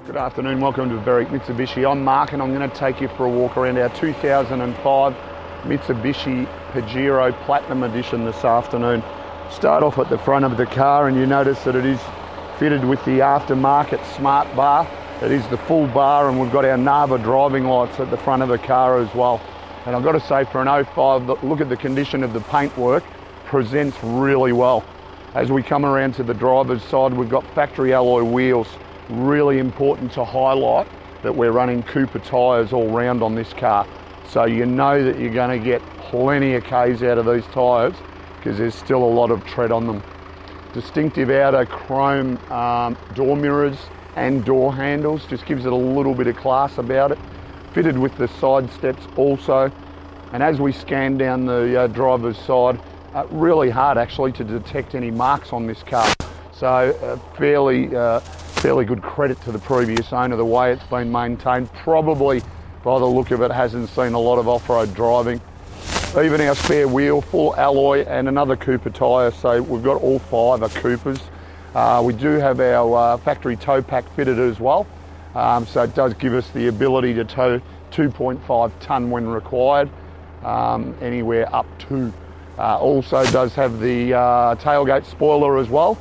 Good afternoon, welcome to Berwick Mitsubishi. I'm Mark and I'm going to take you for a walk around our 2005 Mitsubishi Pajero Platinum Edition this afternoon. Start off at the front of the car and you notice that it is fitted with the aftermarket smart bar. It is the full bar and we've got our Narva driving lights at the front of the car as well. And I've got to say, for an 05, look at the condition of the paintwork, presents really well. As we come around to the driver's side, we've got factory alloy wheels. Really important to highlight that we're running Cooper tyres all round on this car. So you know that you're going to get plenty of Ks out of these tyres because there's still a lot of tread on them. Distinctive outer chrome door mirrors and door handles, just gives it a little bit of class about it. Fitted with the side steps also. And as we scan down the driver's side, really hard actually to detect any marks on this car. So fairly good credit to the previous owner, the way it's been maintained. Probably, by the look of it, hasn't seen a lot of off-road driving. Even our spare wheel, full alloy, and another Cooper tyre, so we've got all 5 are Coopers. We do have our factory tow pack fitted as well, so it does give us the ability to tow 2.5 tonne when required, anywhere up to. Also does have the tailgate spoiler as well.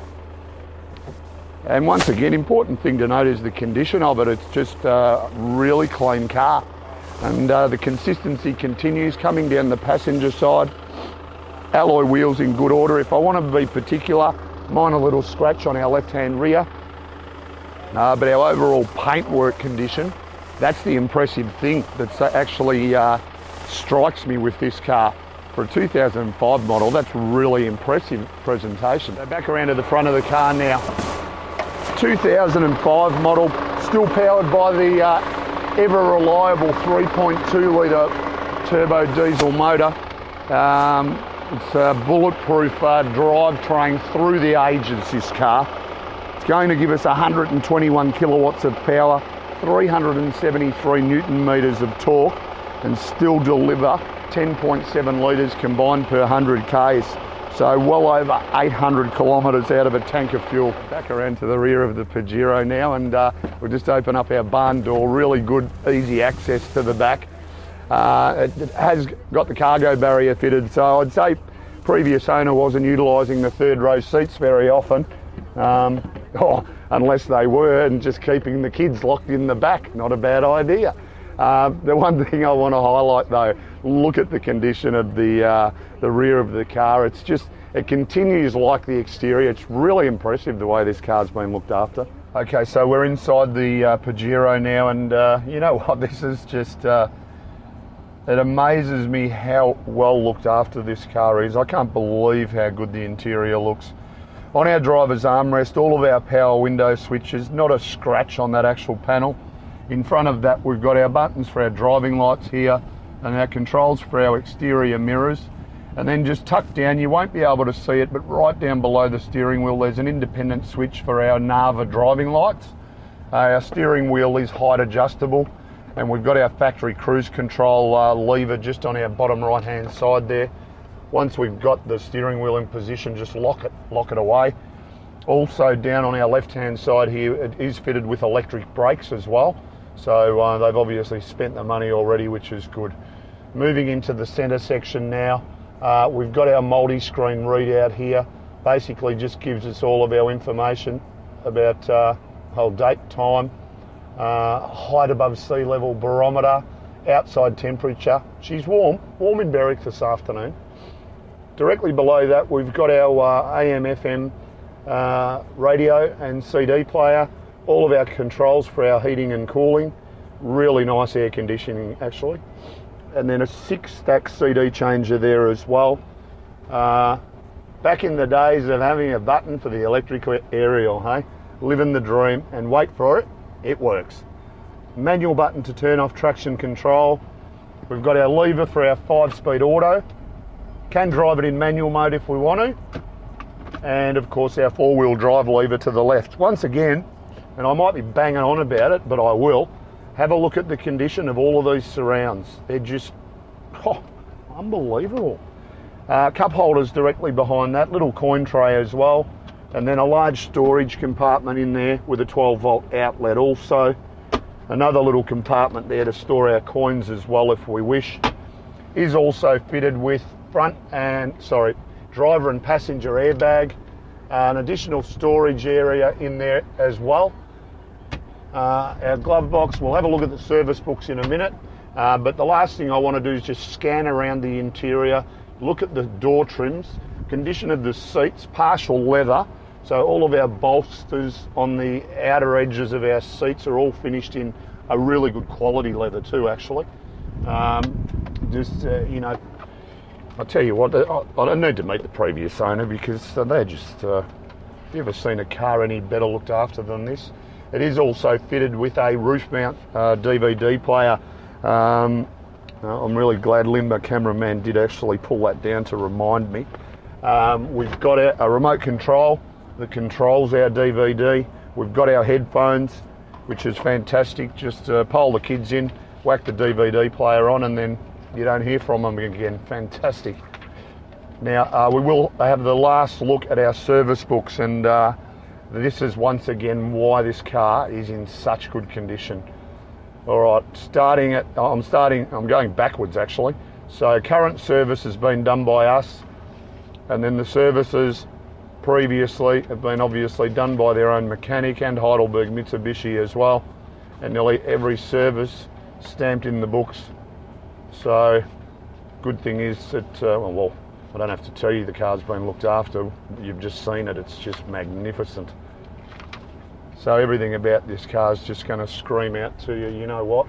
And once again, important thing to note is the condition of it. It's just a really clean car. And the consistency continues coming down the passenger side. Alloy wheels in good order. If I want to be particular, mine a little scratch on our left-hand rear. But our overall paintwork condition, that's the impressive thing that actually strikes me with this car. For a 2005 model, that's really impressive presentation. So back around to the front of the car now. 2005 model, still powered by the ever reliable 3.2 litre turbo diesel motor. It's a bulletproof drivetrain through the ages, this car. It's going to give us 121 kilowatts of power, 373 newton metres of torque, and still deliver 10.7 litres combined per 100 Ks. So well over 800 kilometres out of a tank of fuel. Back around to the rear of the Pajero now, and we'll just open up our barn door. Really good, easy access to the back. It has got the cargo barrier fitted, so I'd say previous owner wasn't utilising the third row seats very often, unless they were, and just keeping the kids locked in the back. Not a bad idea. The one thing I want to highlight though, look at the condition of the rear of the car. It continues like the exterior. It's really impressive the way this car's been looked after. Okay, so we're inside the Pajero now, and you know what, this is just, it amazes me how well looked after this car is. I can't believe how good the interior looks. On our driver's armrest, all of our power window switches, not a scratch on that actual panel. In front of that, we've got our buttons for our driving lights here and our controls for our exterior mirrors. And then just tucked down, you won't be able to see it, but right down below the steering wheel, there's an independent switch for our Narva driving lights. Our steering wheel is height adjustable, and we've got our factory cruise control lever just on our bottom right-hand side there. Once we've got the steering wheel in position, just lock it away. Also down on our left-hand side here, it is fitted with electric brakes as well. So they've obviously spent the money already, which is good. Moving into the centre section now, we've got our multi-screen readout here. Basically just gives us all of our information about whole date, time, height above sea level barometer, outside temperature. She's warm in Berwick this afternoon. Directly below that, we've got our AM, FM radio and CD player. All of our controls for our heating and cooling. Really nice air conditioning actually. And then a 6-stack CD changer there as well. Back in the days of having a button for the electric aerial, hey? Living the dream, and wait for it, it works. Manual button to turn off traction control. We've got our lever for our 5-speed auto. Can drive it in manual mode if we want to. And of course our 4-wheel drive lever to the left. Once again, and I might be banging on about it, but I will, have a look at the condition of all of these surrounds. They're just, unbelievable. Cup holders directly behind that, little coin tray as well. And then a large storage compartment in there with a 12-volt outlet also. Another little compartment there to store our coins as well if we wish. Is also fitted with driver and passenger airbag. An additional storage area in there as well. Our glove box, we'll have a look at the service books in a minute. But the last thing I want to do is just scan around the interior, look at the door trims, condition of the seats, partial leather. So all of our bolsters on the outer edges of our seats are all finished in a really good quality leather too, actually. You know, I'll tell you what, I don't need to meet the previous owner because they're just, have you ever seen a car any better looked after than this? It is also fitted with a roof mount DVD player. I'm really glad Limber cameraman did actually pull that down to remind me. We've got a remote control that controls our DVD. We've got our headphones, which is fantastic. Just pull the kids in, whack the DVD player on, and then you don't hear from them again. Fantastic. Now, we will have the last look at our service books, and this is once again why this car is in such good condition. All right, I'm going backwards actually. So current service has been done by us, and then the services previously have been obviously done by their own mechanic and Heidelberg Mitsubishi as well, and nearly every service stamped in the books. So good thing is that, well, I don't have to tell you the car's been looked after. You've just seen it. It's just magnificent. So everything about this car is just going to scream out to you, you know what?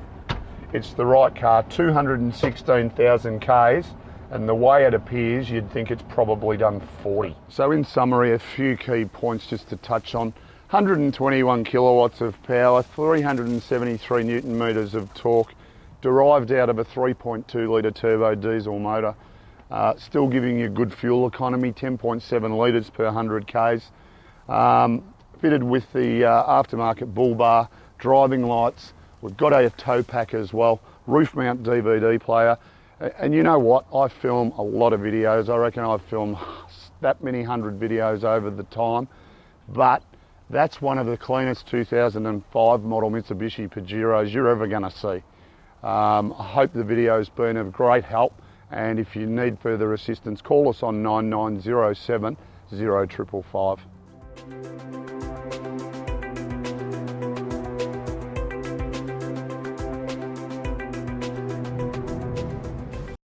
It's the right car, 216,000 Ks, and the way it appears, you'd think it's probably done 40. So in summary, a few key points just to touch on. 121 kilowatts of power, 373 Newton meters of torque, derived out of a 3.2 litre turbo diesel motor. Still giving you good fuel economy, 10.7 litres per 100 Ks. Fitted with the aftermarket bull bar, driving lights. We've got a tow pack as well, roof mount DVD player. And you know what? I film a lot of videos. I reckon I've filmed that many 100 videos over the time. But that's one of the cleanest 2005 model Mitsubishi Pajeros you're ever going to see. I hope the video's been of great help. And if you need further assistance, call us on 9907 0555.